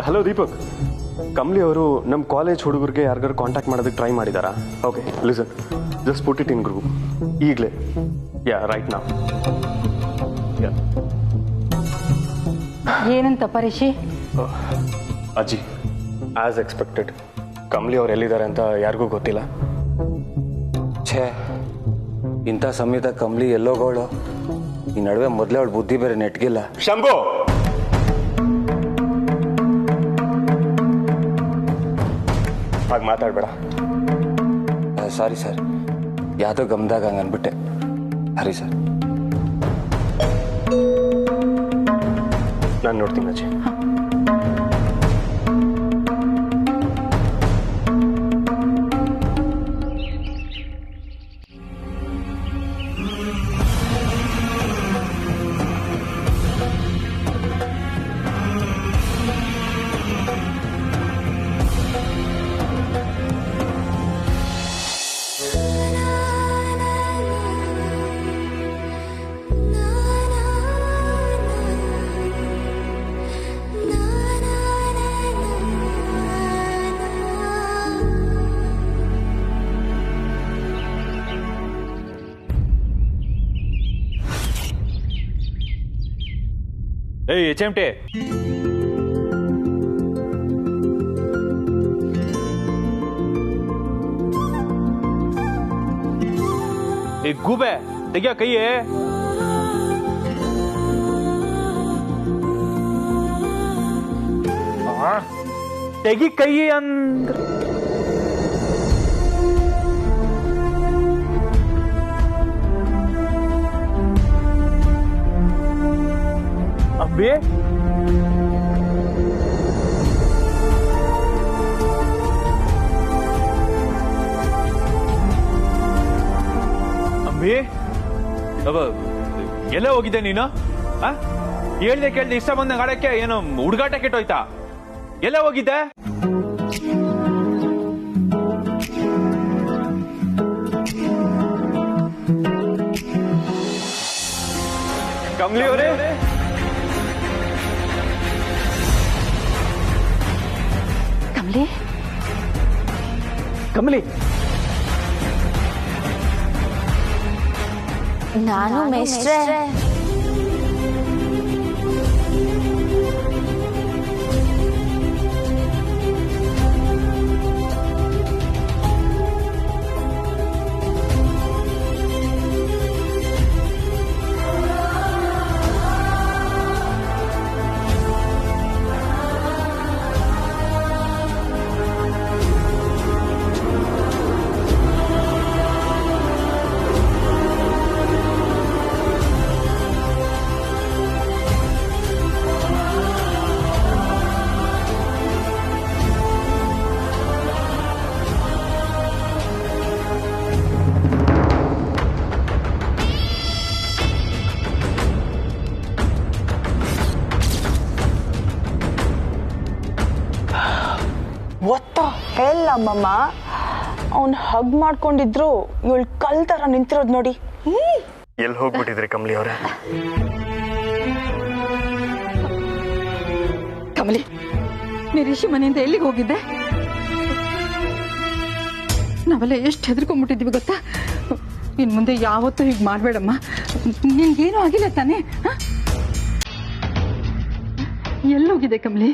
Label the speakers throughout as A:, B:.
A: Hello Deepak, Kamali ಅವರು ನಮ್ಮ college ಹುಡುಗರಿಗೆ ಯಾರಿಗಾರು ಕಾಂಟ್ಯಾಕ್ಟ್ ಮಾಡೋದಕ್ಕೆ ಟ್ರೈ ಮಾಡಿದಾರಾ? Okay listen, just put it in group ಈಗಲೇ. Ya right now.
B: ಏನಂತ ಪರೀಕ್ಷೆ?
A: ಅಜ್ಜಿ, ಆಸ್ ಎಕ್ಸ್ಪೆಕ್ಟೆಡ್ ಕಮಲಿ ಅವ್ರು ಎಲ್ಲಿದ್ದಾರೆ ಅಂತ ಯಾರಿಗೂ ಗೊತ್ತಿಲ್ಲ.
C: ಛೇ, ಇಂಥ ಸಮಯದ ಕಮಲಿ ಎಲ್ಲೋಗೋಳು. ಈ ನಡುವೆ ಮೊದಲೇ ಅವಳು ಬುದ್ಧಿ ಬೇರೆ ನೆಟ್ಗಿಲ್ಲ.
A: ಶಂಭು, ಹಾಗೆ ಮಾತಾಡಬೇಡ.
C: ಸಾರಿ ಸರ್, ಯಾವುದೋ ಗಮದಾಗ ಹಂಗೆ ಅಂದ್ಬಿಟ್ಟೆ. ಸರಿ ಸರ್.
A: ನಾನು ನೋಡ್ತೀನಿ ಅಜ್ಜಿ.
D: ಏಯ್ HMT, ಏ ಗೂಬೆ ತೆಗಿಯ ಕೈಯೇ. ತೆಗಿ ಕೈ ಅಂದ್ರ ಅಂಬಿ, ಅಂಬಿ ಎಲ್ಲ ಹೋಗಿದ್ದೆ ನೀನು? ಹೇಳ್ದೆ ಕೇಳ್ದೆ ಇಷ್ಟ ಬಂದಂಗೆ ಆಡಕ್ಕೆ ಏನು ಹುಡುಗಾಟ ಕೆಟ್ಟೋಯ್ತಾ? ಎಲ್ಲ ಹೋಗಿದ್ದೆ?
A: ಕಮಲಿ ಅವರೇ,
B: ಕಮಲಿ,
A: ಕಮಲಿ,
E: ನಾನು ಮೇಸ್ಟ್ರೆ.
F: ಹೆಲ್ ಅಮ್ಮಮ್ಮ, ಅವ್ನು ಹಗ್ ಮಾಡ್ಕೊಂಡಿದ್ರು ಇವಳು ಕಲ್ ತರ ನಿಂತಿರೋದು ನೋಡಿ.
A: ಎಲ್ಲಿ ಹೋಗ್ಬಿಟ್ಟಿದ್ರಿ ಕಮಲಿ ಅವರೇ?
B: ಕಮಲಿ, ನಿರೀಶಿ ಮನೆಯಿಂದ ಎಲ್ಲಿಗೆ ಹೋಗಿದ್ದೆ? ನಾವೆಲ್ಲ ಎಷ್ಟು ಹೆದರ್ಕೊಂಡ್ಬಿಟ್ಟಿದ್ವಿ ಗೊತ್ತಾ? ಇನ್ ಮುಂದೆ ಯಾವತ್ತೂ ಹೀಗೆ ಮಾಡಬೇಡಮ್ಮ. ನಿನ್ಗೇನು ಆಗಿಲ್ಲ ತಾನೇ? ಎಲ್ಲೋಗಿದೆ ಕಮಲಿ?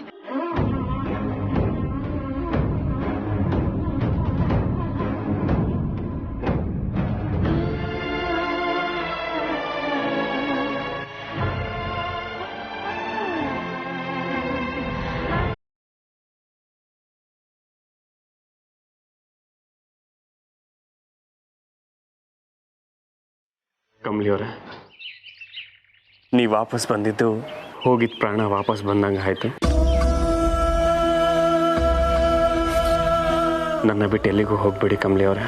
A: ಕಮಲಿ ಅವರೇ, ನೀವು ವಾಪಸ್ ಬಂದಿದ್ದು ಹೋಗಿದ್ದ ಪ್ರಾಣ ವಾಪಸ್ ಬಂದಂಗೆ ಆಯ್ತು. ನನ್ನ ಬಿಟ್ಟು ಎಲ್ಲಿಗೂ ಹೋಗ್ಬೇಡಿ ಕಮಲಿ ಅವರೇ.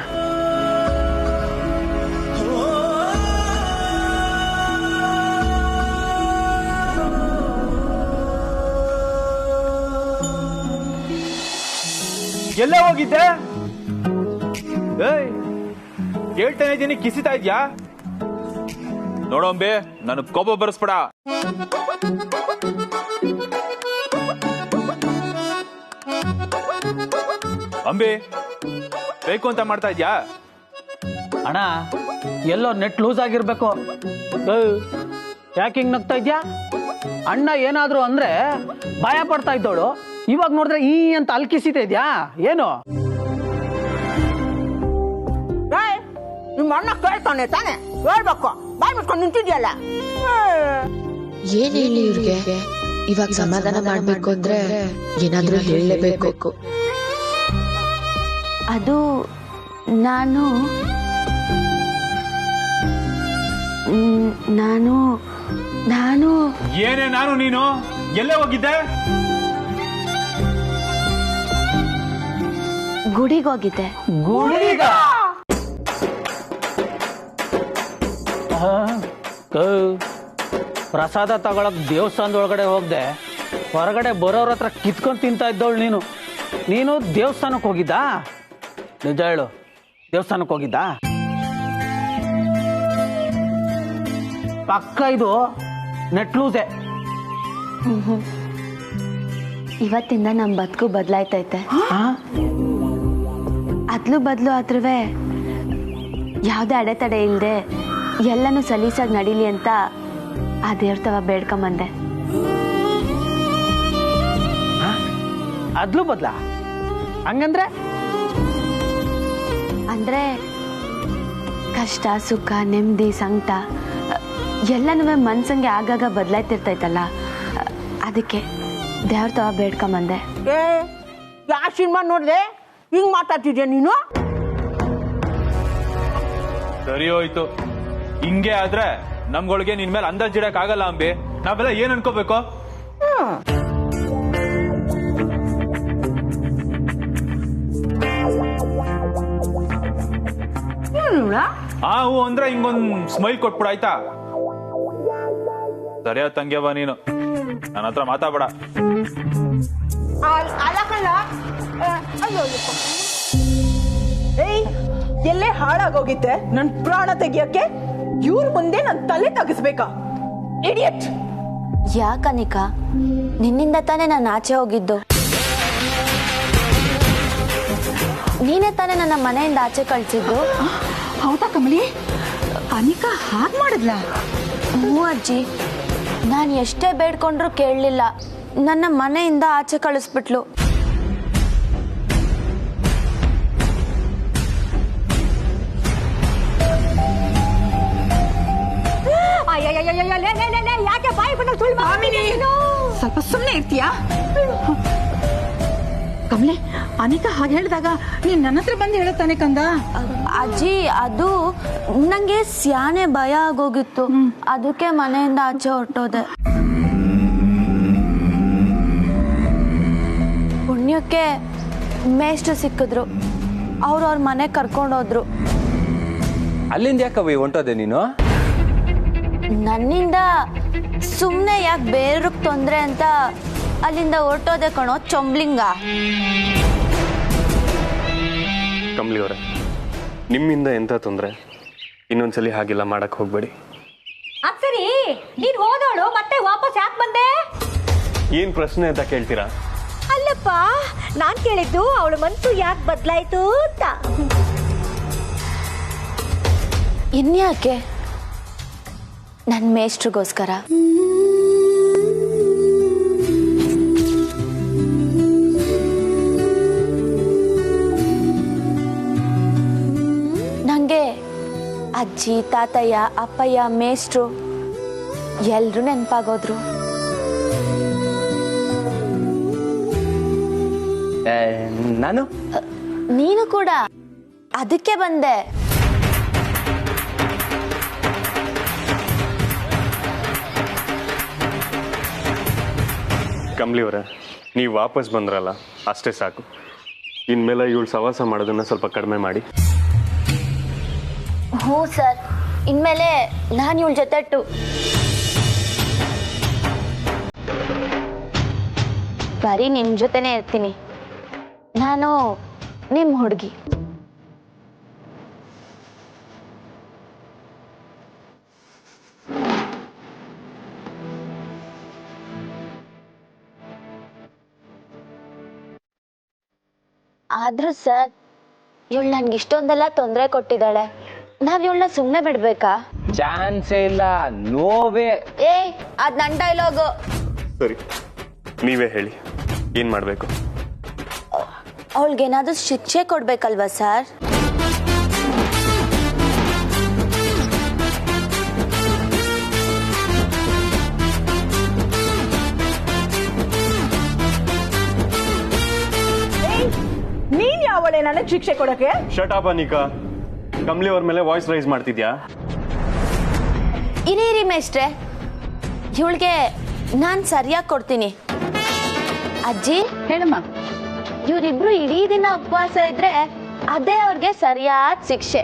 D: ಎಲ್ಲ ಹೋಗಿದ್ದೆ? ಹೇಳ್ತಾನೆ ಇದ್ದೀನಿ, ಕಿಸಿತಾ ಇದ್ಯಾ? ನೋಡೋಂಬೆ, ನನಗ್ ಕೋಪ ಬರ್ಸ್ಬೇಡ. ಅಂಬಿ ಬೇಕು ಅಂತ ಮಾಡ್ತಾ ಇದ್ಯಾ?
E: ಅಣ್ಣ ಎಲ್ಲೋ ನೆಟ್ ಲೂಸ್ ಆಗಿರ್ಬೇಕು. ಯಾಕೆ ಹಿಂಗ್ ನಗ್ತಾ ಇದ್ಯಾ? ಅಣ್ಣ ಏನಾದ್ರು ಅಂದ್ರೆ ಭಯ ಪಡ್ತಾ ಇದ್ದೋಳು, ಇವಾಗ ನೋಡಿದ್ರೆ ಈ ಅಂತ ಅಲ್ಕಿಸಿತಾ ಇದ್ಯಾ ಏನು?
G: ನಿಮ್ಮ ಅಣ್ಣ ಕೇಳ್ತಾನೆ ತಾನೆ, ಹೇಳ್ಬೇಕು. ಬಾಯ್ ಮುಚ್ಕೊಂಡು ನಿಂತಿದ್ಯಲ್ಲ.
H: ಏನ್ ಹೇಳಿ ಇವ್ರಿಗೆ? ಇವಾಗ ಸಮಾಧಾನ ಮಾಡ್ಬೇಕು ಅಂದ್ರೆ ಏನಾದ್ರೂ ಹೇಳಲೇಬೇಕು.
I: ಅದು ನಾನು ನಾನು ನಾನು
D: ಏನೇ ನಾನು ನೀನು ಎಲ್ಲೇ ಹೋಗಿದ್ದೆ?
I: ಗುಡಿಗೋಗಿದ್ದೆ.
E: ಗುಡಿಗ? ಪ್ರಸಾದ ತಗೊಳಕ್ ದೇವಸ್ಥಾನದೊಳಗಡೆ ಹೋಗ್ದೆ, ಹೊರಗಡೆ ಬರೋರ ಹತ್ರ ಕಿತ್ಕೊಂಡು ತಿಂತಾ ಇದ್ದವಳು ನೀನು ದೇವಸ್ಥಾನಕ್ಕೆ ಹೋಗಿದ್ದ? ನಿಜ ಹೇಳು, ದೇವಸ್ಥಾನಕ್ಕೆ ಹೋಗಿದ್ದ? ಪಕ್ಕ ಇದು ನೆಟ್ ಲೂಸೆ.
I: ಇವತ್ತಿಂದ ನಮ್ಮ ಬದುಕು ಬದಲಾಯ್ತೈತೆ. ಅದ್ಲು ಬದಲು ಆದ್ರೂ ಯಾವುದೇ ಅಡೆತಡೆ ಇಲ್ಲದೆ ಎಲ್ಲನೂ ಸಲೀಸಾಗಿ ನಡೀಲಿ ಅಂತ ಆ ದೇವ್ರತವ ಬೇಡ್ಕೊಂಬಂದೆ.
E: ಅದ್ಲು ಬದ್ಲ? ಹಂಗಂದ್ರೆ?
I: ಅಂದ್ರೆ ಕಷ್ಟ ಸುಖ ನೆಮ್ಮದಿ ಸಂಕಟ ಎಲ್ಲನೂ ಮನ್ಸಂಗೆ ಆಗಾಗ ಬದಲಾಯ್ತಿರ್ತೈತಲ್ಲ, ಅದಕ್ಕೆ ದೇವ್ರತವ ಬೇಡ್ಕೊಂಬಂದೆ.
G: ಯಾವ ಸಿನಿಮಾ ನೋಡ್ದೆ ಹಿಂಗ್ ಮಾತಾಡ್ತಿದ್ಯಾ ನೀನು?
D: ಸರಿ ಹೋಯ್ತು. ಹಿಂಗೆ ಆದ್ರೆ ನಮ್ಗಳಿಗೆ ನಿನ್ ಮೇಲೆ ಅಂದಾಜ್ ಇಡಕ್ ಆಗಲ್ಲ ಅಂಬಿ. ನಾವೆಲ್ಲ ಏನ್ ಅನ್ಕೋಬೇಕು? ಹೂ ಅಂದ್ರೆ ಹಿಂಗೊಂದ್ ಸ್ಮೈಲ್ ಕೊಟ್ಬಿಡ ಆಯ್ತಾ? ಸರಿಯಾದ ತಂಗ್ಯವ ನೀನು, ನನ್ನ ಹತ್ರ ಮಾತಾಡ್ಬೇಡ.
F: ಏಯ್, ಎಲ್ಲೇ ಹಾಳಾಗೋಗಿದ್ದೆ ನನ್ ಪ್ರಾಣ ತೆಗಿಯಕ್ಕೆ ಇವ್ರ ಮುಂದೆ ನನ್ ತಲೆ ತಗಸ್ಬೇಕಾ? ಇಡಿಯಟ್!
I: ಯಾಕನಿಕ, ನಿನ್ನಿಂದ ತಾನೇ ನಾನು ಆಚೆ ಹೋಗಿದ್ದು. ನೀನೇ ತಾನೇ ನನ್ನ ಮನೆಯಿಂದ ಆಚೆ ಕಳ್ಸಿದ್ದು.
B: ಹೌದಾ ಕಮಲಿ? ಅನಿಕಾ ಹಾಗೆ ಮಾಡಿದ್ಲಾ?
I: ಹ್ಞೂ ಅಜ್ಜಿ, ನಾನು ಎಷ್ಟೇ ಬೇಡ್ಕೊಂಡ್ರು ಕೇಳಲಿಲ್ಲ, ನನ್ನ ಮನೆಯಿಂದ ಆಚೆ ಕಳಿಸ್ಬಿಟ್ಲು.
G: ಯಾಕೆ ಬಾಯಿ ಬಂದ ಸುಳ್ಳು
B: ಸ್ವಲ್ಪ ಸುಮ್ಮನೆ ಇರ್ತೀಯಾ? ಕಮಲೆ, ಅನಿಕಾ ಹಾಗೆ ಹೇಳಿದಾಗ ನೀನ್ ನನ್ನ ಹತ್ರ ಬಂದು ಹೇಳುತ್ತಾನೆ ಕಂದ.
I: ಅಜ್ಜಿ, ಅದು ನಂಗೆ ಸ್ಯಾನೆ ಭಯ ಆಗೋಗಿತ್ತು, ಅದಕ್ಕೆ ಮನೆಯಿಂದ ಆಚೆ ಹೊರಟೋದೆ. ಪುಣ್ಯಕ್ಕೆ ಮೇಷ್ಟ್ರು ಸಿಕ್ಕಿದ್ರು, ಅವ್ರ ಮನೆ ಕರ್ಕೊಂಡೋದ್ರು.
C: ಅಲ್ಲಿಂದ ಯಾಕವಿ ಹೊಂಟೋದೆ ನೀನು?
I: ನನ್ನಿಂದ ಸುಮ್ಮನೆ ಯಾಕೆ ಬೇರೆಯವ್ರಿಗೆ ತೊಂದರೆ ಅಂತ ಅಲ್ಲಿಂದ ಹೊರಟೋದೆ ಕಣೋ ಚೊಂಬ್ಲಿಂಗ.
A: ಕಮಲಿ ಅವರೇ, ನಿಮ್ಮಿಂದ ಎಂತ ತೊಂದರೆ? ಇನ್ನೊಂದ್ಸಲಿ ಹಾಗೆಲ್ಲ ಮಾಡಕ್ ಹೋಗ್ಬೇಡಿ.
G: ಸರಿ, ನೀನ್ ಹೋದವಳು ಮತ್ತೆ ವಾಪಸ್ ಯಾಕೆ ಬಂದೆ?
A: ಏನ್ ಪ್ರಶ್ನೆ ಅಂತ ಕೇಳ್ತೀರಾ?
G: ಅಲ್ಲಪ್ಪ, ನಾನ್ ಕೇಳಿದ್ದು ಅವಳ ಮನ್ಸು ಯಾಕೆ ಬದಲಾಯ್ತು ಅಂತ.
I: ಇನ್ಯಾಕೆ? ನನ್ನ ಮೇಷ್ಟ್ರಿಗೋಸ್ಕರ. ನಂಗೆ ಅಜ್ಜಿ, ತಾತಯ್ಯ, ಅಪ್ಪಯ್ಯ, ಮೇಷ್ಟ್ರು ಎಲ್ರೂ ನೆನಪಾಗೋದ್ರು.
C: ನಾನು
I: ನೀನು ಕೂಡ, ಅದಕ್ಕೆ ಬಂದೆ.
A: ಕಮಲಿ ಅವರೇ, ನೀವು ವಾಪಸ್ ಬಂದ್ರಲ್ಲ ಅಷ್ಟೇ ಸಾಕು. ಇನ್ಮೇಲೆ ಇವಳು ಸವಾಸ ಮಾಡೋದನ್ನ ಸ್ವಲ್ಪ ಕಡಿಮೆ ಮಾಡಿ.
I: ಹ್ಞೂ ಸರ್, ಇನ್ಮೇಲೆ ನಾನು ಇವಳ ಜೊತೆಟ್ಟು ಬರೀ ನಿಮ್ಮ ಜೊತೆನೇ ಇರ್ತೀನಿ. ನಾನು ನಿಮ್ಮ ಹುಡುಗಿ. ಆದ್ರೂ ಸರ್ ಇವಳು ನನ್ಗೆ ಇಷ್ಟೊಂದೆಲ್ಲ ತೊಂದರೆ ಕೊಟ್ಟಿದ್ದಾಳೆ, ನಾವ್ ಇವಳನ್ನ ಸುಮ್ಮನೆ ಬಿಡ್ಬೇಕಾ?
C: ಚಾನ್ಸೇ ಇಲ್ಲ, ನೋವೇ.
I: ಅದ್ ನನ್ ಡೈಲಾಗು.
A: ಸರಿ, ನೀವೇ ಹೇಳಿ ಏನು ಮಾಡಬೇಕು?
I: ಅವಳಿಗೇನಾದ್ರೂ ಶಿಕ್ಷೆ ಕೊಡ್ಬೇಕಲ್ವಾ ಸರ್?
F: ನೀನ್ ಯಾವಳೆ ನನಗೆ ಶಿಕ್ಷೆ ಕೊಡಕ್ಕೆ?
A: Shut up Anika. ಕಮಲಿ ಅವ್ರ ಮೇಲೆ ವಾಯ್ಸ್ ರೈಸ್ ಮಾಡ್ತಿದ್ಯಾ?
I: ಇರಿ ಮೇಷ್ಟ್ರೆ, ಇವಳಿಗೆ ನಾನ್ ಸರಿಯಾಗಿ ಕೊಡ್ತೀನಿ. ಅಜ್ಜಿ
B: ಹೇಳಮ್ಮ.
I: ಇವರಿಬ್ರು ಇಡೀ ದಿನ ಉಪವಾಸ ಇದ್ರೆ ಅದೇ ಅವ್ರಿಗೆ ಸರಿಯಾದ ಶಿಕ್ಷೆ.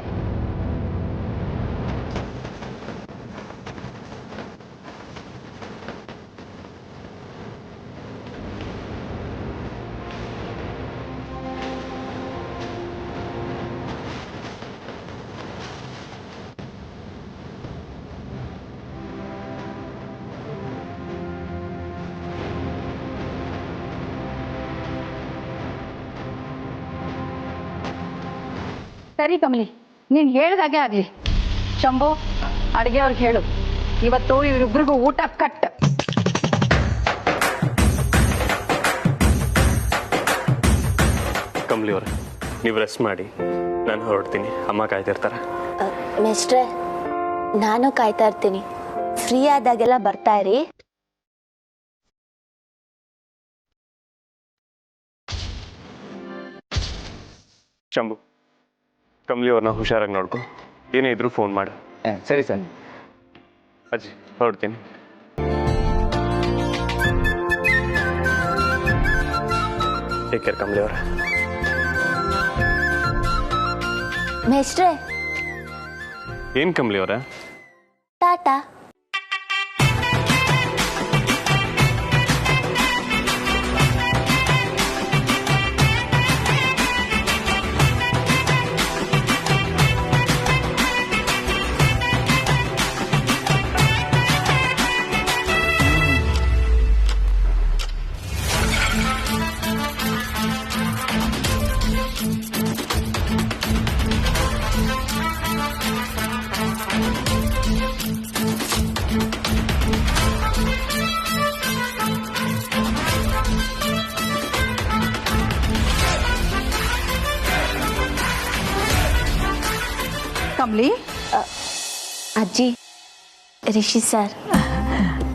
B: ಸರಿ ಕಮಲಿ, ನೀನ್ ಹೇಳ್ದಾಗೆ ಆಗ್ಲಿ. ಶಂಭು, ಅಡಿಗೆ ಅವ್ರಿಗೆ ಹೇಳು, ಇವತ್ತು ಇವರಿಬ್ರಿಗೂ ಊಟ ಕಟ್.
A: ಕಮಲಿ ಅವ್ರೆ, ನೀವು ರೆಸ್ಟ್ ಮಾಡಿ, ನಾನು ಹೊರಡ್ತೀನಿ. ಅಮ್ಮ ಕಾಯ್ತಿರ್ತಾರೆ.
I: ಮೇಷ್ಟ್ರೆ, ನಾನು ಕಾಯ್ತಾ ಇರ್ತೀನಿ. ಫ್ರೀ ಆದಾಗೆಲ್ಲ ಬರ್ತಾ ಇರಿ.
A: ಶಂಭು, ಕಮಲಿ ಅವ್ರನ್ನ ಹುಷಾರಾಗಿ ನೋಡ್ಕೊ. ಏನೇ ಇದ್ರೂ ಫೋನ್ ಮಾಡು.
C: ಸರಿ ಸರ್.
A: ಅಜ್ಜಿ, ಹೊರಡ್ತೀನಿ. ಟೇಕ್ ಕೇರ್ ಕಮಲಿ ಅವ್ರೆ.
I: ಮೇಷ್ಟ್ರೆ,
A: ಏನು ಕಮಲಿ ಅವ್ರೆ?
I: ಟಾಟಾ.
B: ಕಮಲಿ,
I: ಅಜ್ಜಿ, ರಿಷಿ ಸರ್.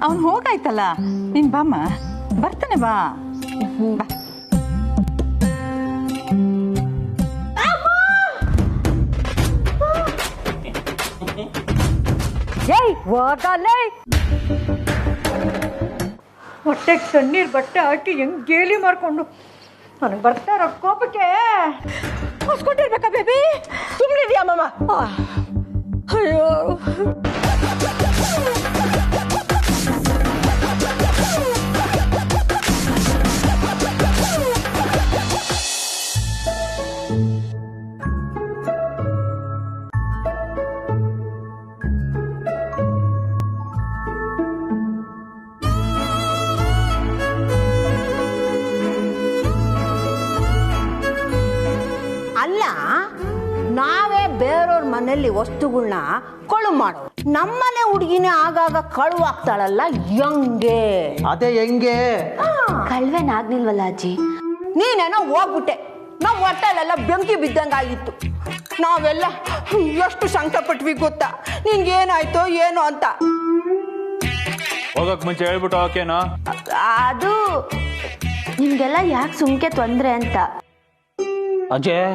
B: ಅವ್ನು ಹೋಗಾಯ್ತಲ್ಲ, ನೀನ್ ಬಾಮ್ಮ. ಬರ್ತಾನೆ, ಬಾ ಬಾ.
G: ಹೊಟ್ಟೆಗೆ ತಣ್ಣೀರ್ ಬಟ್ಟೆ ಹಾಕಿ ಹೆಂಗ್ ಗೇಲಿ ಮಾಡ್ಕೊಂಡು ನನಗೆ ಬರ್ತಾ ಇರೋ ಕೋಪಕ್ಕೆ ಹೊಸ್ಕೊಟ್ಟಿರ್ಬೇಕಾ ಬೇಬಿ?
F: ಸುಮ್ಮನಿದ್ಯಾ ಮಾಮ?
G: ಅಯ್ಯೋ,
J: ಅಲ್ಲ, ನಾವೇ ಬೇರೆಯವ್ರ ಮನೆಯಲ್ಲಿ ವಸ್ತುಗಳನ್ನ ಕಳು ಮಾಡೋ, ನಮ್ಮನೆ ಹುಡುಗಿನೇ ಆಗಾಗ ಕಳುವಾಗ್ತಾಳಲ್ಲ, ಹೆಂಗೆ?
E: ಅದೇ ಹೆಂಗೆ?
I: ಕಳ್ವೇನಾಗ್ನಿಲ್ವಲ್ಲ ಅಜ್ಜಿ?
J: ನೀನೇನೋ ಹೋಗ್ಬಿಟ್ಟೆ, ನಾವು ಹೊಟ್ಟೆಲೆಲ್ಲ ಬೆಂಕಿ ಬಿದ್ದಂಗಾಗಿತ್ತು. ನಾವೆಲ್ಲ ಎಷ್ಟು ಸಂಕಟ ಪಟ್ವಿ ಗೊತ್ತಾ, ನಿನ್ಗೇನಾಯ್ತೋ ಏನೋ ಅಂತ.
D: ಹೋಗಕ್ ಮುಂಚೆ ಹೇಳ್ಬಿಟ್ಟು ಓಕೆನಾ?
I: ಅದು ನಿಮ್ಗೆಲ್ಲ ಯಾಕೆ ಸುಮ್ಕೆ ತೊಂದ್ರೆ ಅಂತ.
E: ಅಜಯ್,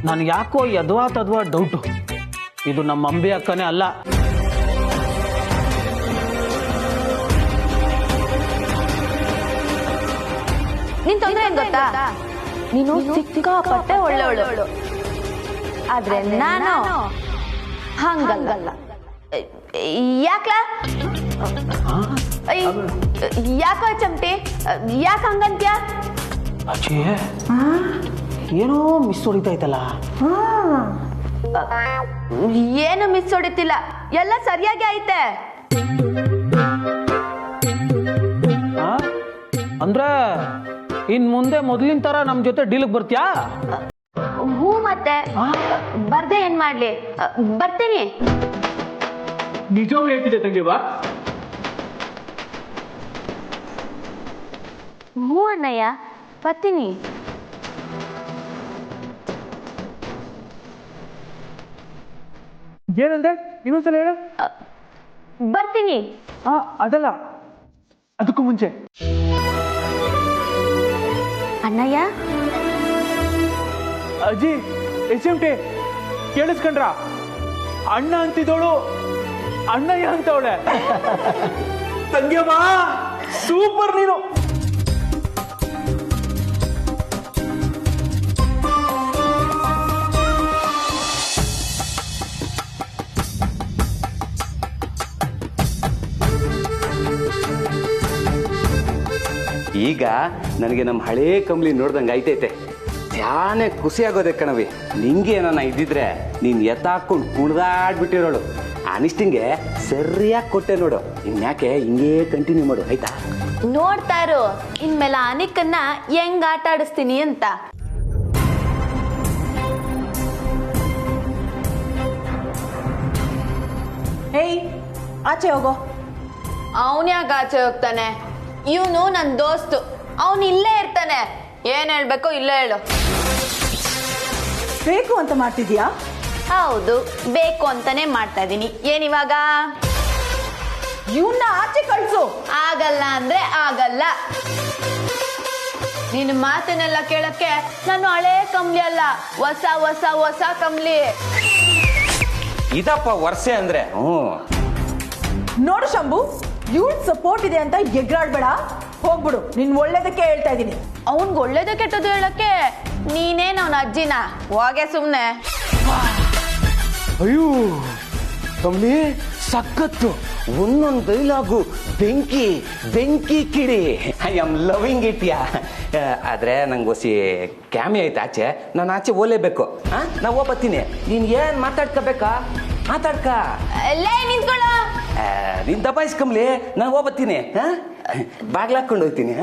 E: ನನ್ಗೆ ಯಾಕೋ ಯದ್ವಾ ತದ್ವಾ ಡೌಟು. ಇದು ನಮ್ಮ ಅಂಬಿ ಅಕ್ಕನೇ ಅಲ್ಲ.
I: ನಿನ್ ತೊಂದ್ರೆ ಏನ್ ಗೊತ್ತಾ? ನೀನು ಸಿಕ್ಕಾಪಟ್ಟೆ ಒಳ್ಳೆವಳು, ಆದ್ರೆ ನಾನು ಹಂಗಲ್ಲ. ಯಾಕ್ಲ? ಯಾಕೋ ಚಮಟಿ, ಯಾಕೆ ಹಂಗಂತ್ಯ?
E: ಅಜಯ್, ಏನೋ ಮಿಸ್ ಹೊಡಿತೈತಲ್ಲ.
I: ಏನು ಮಿಸ್ ಹೊಡಿತಿಲ್ಲ, ಎಲ್ಲ ಸರಿಯಾಗಿ ಐತೆ.
E: ಅಂದ್ರೆ ಇನ್ ಮುಂದೆ ಮೊದ್ಲಿನ ತರ ನಮ್ ಜೊತೆ ಡೀಲ್ಗೆ ಬರ್ತೀಯಾ?
I: ಹೂ ಮತ್ತೆ ಬರ್ದೆ ಏನ್ ಮಾಡ್ಲಿ, ಬರ್ತೀನಿ.
D: ನಿಜವೂ ಹೇಳ್ತಿದ್ದೆ ತಂಗಿವಾ?
I: ಹೂ ಅಣ್ಣಯ್ಯ, ಬರ್ತೀನಿ.
D: ಏನಂದೆ? ಇನ್ನೊಂದ್ಸಲ ಹೇಳ.
I: ಬರ್ತೀನಿ.
D: ಅದಲ್ಲ, ಅದಕ್ಕೂ ಮುಂಚೆ.
I: ಅಣ್ಣಯ್ಯ,
D: ಅಜ್ಜಿ ಎಸ್ಎಂಟಿ ಕೇಳಿಸ್ಕೊಂಡ್ರ? ಅಣ್ಣ ಅಂತಿದ್ದವಳು ಅಣ್ಣಯ್ಯ ಅಂತವಳೆ. ತಂಗ್ಯಮ್ಮ ಸೂಪರ್ ನೀನು.
C: ಈಗ ನನಗೆ ನಮ್ಮ ಹಳೇ ಕಂಬ್ಲಿ ನೋಡ್ದಂಗೆ ಆಯ್ತೈತೆ. ಧ್ಯಾನ ಖುಷಿ ಆಗೋದೆ ಕಣವಿ. ನಿಂಗೆ ಏನಾನ ಇದ್ದಿದ್ರೆ ನೀನು ಎತ್ತಾಕೊಂಡು ಕುಣ್ದಾಡ್ಬಿಟ್ಟಿರೋಳು. ಅನಿಷ್ಟಿಂಗೆ ಸರಿಯಾಗಿ ಕೊಟ್ಟೆ ನೋಡು. ಇನ್ಯಾಕೆ ಹಿಂಗೇ ಕಂಟಿನ್ಯೂ ಮಾಡು, ಆಯ್ತಾ?
I: ನೋಡ್ತಾ ಇರು ಇನ್ಮೇಲೆ ಅನಿಕನ್ನ ಹೆಂಗ್ ಆಟ ಆಡಿಸ್ತೀನಿ ಅಂತ.
J: ಹೇಯ್, ಆಚೆ ಹೋಗೋ.
I: ಅವನ್ ಯಾಕೆ ಆಚೆ ಹೋಗ್ತಾನೆ? ಇವನು ನನ್ ದೋಸ್ತು, ಅವನ್ ಇಲ್ಲೇ ಇರ್ತಾನೆ. ಏನ್ ಹೇಳ್ಬೇಕು ಇಲ್ಲೇ ಹೇಳು.
J: ಬೇಕು ಅಂತ ಮಾಡ್ತಿದ್ಯಾ?
I: ಹೌದು, ಬೇಕು ಅಂತಾನೆ ಮಾಡ್ತಾ ಇದೀನಿ. ಏನಿವಾಗ?
J: ಇವನ್ನ ಆಚೆ ಕಳ್ಸು.
I: ಆಗಲ್ಲ ಅಂದ್ರೆ ಆಗಲ್ಲ. ನಿನ್ನ ಮಾತನ್ನೆಲ್ಲ ಕೇಳಕ್ಕೆ ನಾನು ಹಳೇ ಕಂಬ್ಲಿ ಅಲ್ಲ, ಹೊಸ ಹೊಸ ಹೊಸ ಕಂಬ್ಲಿ.
C: ಇದಪ್ಪ ವರ್ಷೆ ಅಂದ್ರೆ.
J: ನೋಡು ಶಂಭು, ಇವನ್ ಸಪೋರ್ಟ್ ಇದೆ ಅಂತ ಎಗ್ರಾಡ್ಬೇಡ. ಹೋಗ್ಬಿಡು, ನಿನ್ ಒಳ್ಳೇದಕ್ಕೆ ಹೇಳ್ತಾ ಇದೀನಿ.
I: ಅವನ್ಗೆ ಒಳ್ಳೇದು ಕೆಟ್ಟದ್ದು ಹೇಳಕ್ಕೆ ನೀನೇನ್ ಅವನ ಅಜ್ಜಿನ? ಹೋಗೆ ಸುಮ್ನೆ.
C: ಅಯ್ಯೋ ಕಮ್ಲಿ, ಸಖತ್ತು. ಒಂದೊಂದು ಡೈಲಾಗು ಬೆಂಕಿ ಬೆಂಕಿ ಕಿಡಿ. I am loving it yeah. ಆದ್ರೆ ನಂಗೆ ಹೊಸಿ ಕ್ಯಾಮಿ ಐತೆ ಆಚೆ. ನಾನು ಆಚೆ ಓಲೇಬೇಕು. ನಾ ಹೋಗ್ಬತ್ತೀನಿ. ನೀನ್ ಏನ್ ಮಾತಾಡ್ಕೋಬೇಕಾ ಮಾತಾಡ್ಕ.
I: ಎಲ್ಲೇ ನಿಂತ್ಕೊಳ್ಳೋ.
C: ನೀನ್ ದಬಾಯಿಸ್ಕಂಬ್ಲಿ, ನಾನು ಹೋಗ್ಬತ್ತೀನಿ. ಬಾಗ್ಲಾಕೊಂಡು ಹೋಗ್ತೀನಿ.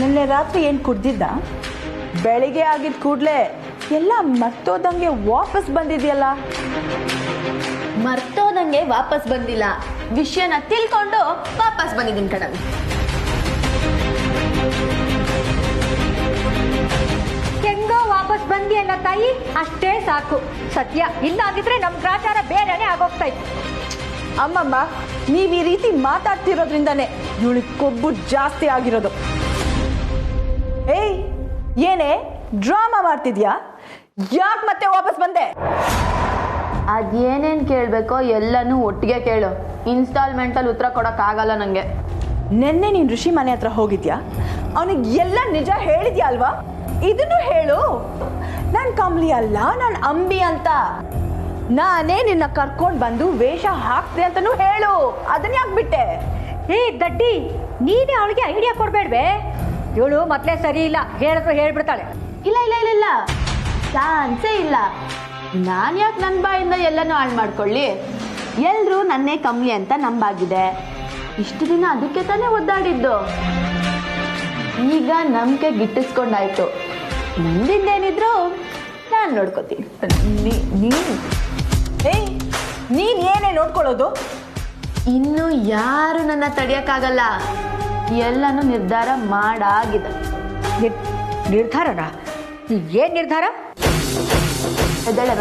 J: ನಿನ್ನೆ ರಾತ್ರಿ ಏನ್ ಕುಡ್ದಿದ್ದ? ಬೆಳಿಗ್ಗೆ ಆಗಿದ್ ಕೂಡ್ಲೆ ಎಲ್ಲ ಮರ್ತೋದಂಗೆ ವಾಪಸ್ ಬಂದಿದ್ಯಲ್ಲ.
I: ಮರ್ತೋದಂಗೆ ವಾಪಸ್ ಬಂದಿಲ್ಲ, ವಿಷಯನ ತಿಳ್ಕೊಂಡು ವಾಪಸ್ ಬಂದಿದ್ದೀನಿ ಕಣವಿ.
G: ಹೆಂಗೋ ವಾಪಸ್ ಬಂದಿಯಲ್ಲ ತಾಯಿ, ಅಷ್ಟೇ ಸಾಕು. ಸತ್ಯ, ಇಲ್ಲ ಅಂದಿದ್ರೆ ನಮ್ ಗ್ರಾಚಾರ ಬೇರೆನೆ ಆಗೋಗ್ತಾ ಇತ್ತು.
J: ಅಮ್ಮಮ್ಮ, ನೀವ್ ಈ ರೀತಿ ಮಾತಾಡ್ತಿರೋದ್ರಿಂದಾನೆ ಇವಳಿಗೆ ಕೊಬ್ಬು ಜಾಸ್ತಿ ಆಗಿರೋದು. ಏಯ್, ಏನೇ ಡ್ರಾಮಾ ಮಾಡ್ತಿದ್ಯಾ? ಯಾಕೆ ಮತ್ತೆ ವಾಪಸ್ ಬಂದೆ?
I: ಅದೇನೇನ್ ಕೇಳ್ಬೇಕೋ ಎಲ್ಲನೂ ಒಟ್ಟಿಗೆ ಕೇಳು. ಇನ್ಸ್ಟಾಲ್ಮೆಂಟಲ್ಲಿ ಉತ್ತರ ಕೊಡಕ್ ಆಗಲ್ಲ ನಂಗೆ.
J: ನೆನ್ನೆ ನೀನ್ ಋಷಿ ಮನೆ ಹತ್ರ ಹೋಗಿದ್ಯಾ? ಅವನಿಗೆ ಎಲ್ಲ ನಿಜ ಹೇಳಿದ್ಯಾ ಅಲ್ವಾ? ಇದನ್ನು ಹೇಳು. ನಾನ್ ಕಂಬ್ಲಿ ಅಲ್ಲ, ನಾನ್ ಅಂಬಿ ಅಂತ. ನಾನೇ ನಿನ್ನ ಕರ್ಕೊಂಡ್ ಬಂದು ವೇಷ ಹಾಕ್ತೆ ಅಂತಾನು ಹೇಳು. ಅದನ್ನ ಯಾಕೆ ಬಿಟ್ಟೆ?
G: ಹೇ ದಡ್ಡಿ, ನೀನೇ ಅವಳಿಗೆ ಐಡಿಯಾ ಕೊಡ್ಬೇಡ್ವೆ. ಇವಳು ಮೊದ್ಲೇ ಸರಿ ಇಲ್ಲ, ಹೇಳಿದ್ರು ಹೇಳ್ಬಿಡ್ತಾಳೆ.
I: ಇಲ್ಲ ಇಲ್ಲ ಇಲ್ಲ ಇಲ್ಲ, ಚಾನ್ಸೇ ಇಲ್ಲ. ನಾನ್ ಯಾಕೆ ನನ್ನ ಬಾಯಿಂದ ಎಲ್ಲನೂ ಹಾಳು ಮಾಡ್ಕೊಳ್ಳಿ? ಎಲ್ರು ನನ್ನೇ ಕಂಬ್ಲಿ ಅಂತ ನಂಬಾಗಿದೆ. ಇಷ್ಟು ದಿನ ಅದಕ್ಕೆ ತಾನೇ ಒದ್ದಾಡಿದ್ದು. ಈಗ ನಂಬಿಕೆ ಗಿಟ್ಟಿಸ್ಕೊಂಡಾಯ್ತು. ಮುಂದಿಂದೇನಿದ್ರು ನಾನು ನೋಡ್ಕೋತೀನಿ.
J: ನೀನ್ ಏನೇ ನೋಡ್ಕೊಳ್ಳೋದು?
I: ಇನ್ನು ಯಾರು ನನ್ನ ತಡಿಯಕ್ಕಾಗಲ್ಲ. ಎಲ್ಲನೂ ನಿರ್ಧಾರ ಮಾಡಾಗಿದೆ.
G: ನಿರ್ಧಾರನಾ? ಏನ್ ನಿರ್ಧಾರ?
I: ಎದ್ದೇಳೆ.